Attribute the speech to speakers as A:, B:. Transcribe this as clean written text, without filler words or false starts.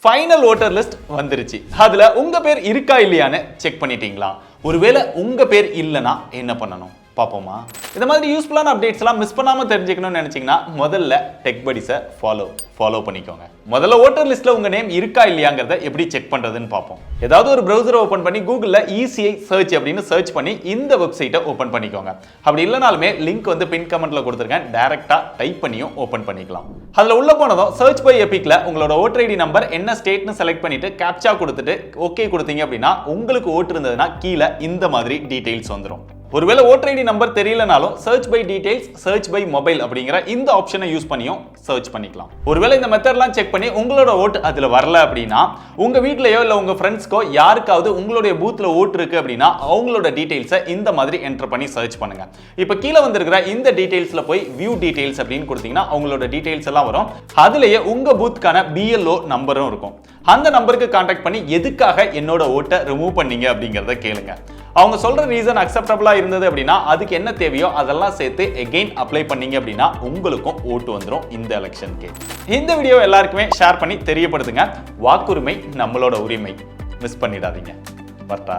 A: Final voter list வந்துருச்சு. அதுல உங்க பேர் இருக்கா இல்லையான்னு செக் பண்ணிட்டீங்களா? ஒருவேளை உங்க பேர் இல்லைன்னா என்ன பண்ணணும் பாப்போமா? இந்த மாதிரி யூஸ்ஃபுல்லான அப்டேட்ஸ் எல்லாம் மிஸ் பண்ணாம தெரிஞ்சுக்கணும்னு நினைச்சீங்கன்னா முதல்ல டெக் படிஸை ஃபாலோ பண்ணிக்கோங்க. முதல்ல ஓட்டர் லிஸ்ட்ல உங்க நேம் இருக்கா இல்லையாங்கிறத எப்படி செக் பண்றதுன்னு பார்ப்போம். ஏதாவது ஒரு பிரவுசரை ஓபன் பண்ணி கூகுள்ல ECI சர்ச் அப்படின்னு சர்ச் பண்ணி இந்த வெப்சைட்டை ஓபன் பண்ணிக்கோங்க. அப்படி இல்லைனாலுமே லிங்க் வந்து பின் கமெண்ட்ல கொடுத்துருக்கேன், டைரக்டா டைப் பண்ணியும் ஓபன் பண்ணிக்கலாம். அதுல உள்ள போனதும் சர்ச் பை எபிக்ல உங்களோட ஓட்டர் ஐடி நம்பர் என்ன ஸ்டேட்னு செலக்ட் பண்ணிட்டு கேப்சா கொடுத்துட்டு ஓகே கொடுத்தீங்க அப்படின்னா உங்களுக்கு ஓட்டு இருந்ததுன்னா கீழே இந்த மாதிரி டீடைல்ஸ் வந்துடும். ஒருவேளை ஓட்டர் ஐடி நம்பர் தெரியலனாலும் search by details, search by mobile அப்படிங்கிற இந்த ஆப்ஷனை யூஸ் பண்ணியும் சர்ச் பண்ணிக்கலாம். ஒருவேளை இந்த மெத்தட்லாம் செக் பண்ணி உங்களோட ஓட்டு அதுல வரல அப்படின்னா உங்க வீட்லயோ இல்ல உங்க ஃப்ரெண்ட்ஸ்க்கோ யாருக்காவது உங்களுடைய பூத்ல ஓட்டு இருக்கு அப்படின்னா அவங்களோட டீடைல்ஸை இந்த மாதிரி என்டர் பண்ணி சர்ச் பண்ணுங்க. இப்போ கீழே வந்திருக்கிற இந்த டீடைல்ஸ்ல போய் வியூ டீடைல்ஸ் அப்படின்னு கொடுத்தீங்கன்னா அவங்களோட டீடைல்ஸ் எல்லாம் வரும். அதுலயே உங்க பூத்க்கான BLO நம்பரும் இருக்கும். அந்த நம்பருக்கு கான்டாக்ட் பண்ணி எதுக்காக என்னோட ஓட்டை ரிமூவ் பண்ணீங்க அப்படிங்கறத கேளுங்க. அவங்க சொல்ற ரீசன் அக்செப்டபிளா இருந்தது அப்படின்னா அதுக்கு என்ன தேவையோ அதெல்லாம் சேர்த்து எகைன் அப்ளை பண்ணீங்க அப்படின்னா உங்களுக்கும் ஓட்டு வந்துடும் இந்த எலெக்ஷனுக்கு. இந்த வீடியோ எல்லாருக்குமே ஷேர் பண்ணி தெரியப்படுத்துங்க. வாக்குரிமை நம்மளோட உரிமை, மிஸ் பண்ணிடாதீங்க. வரட்டா?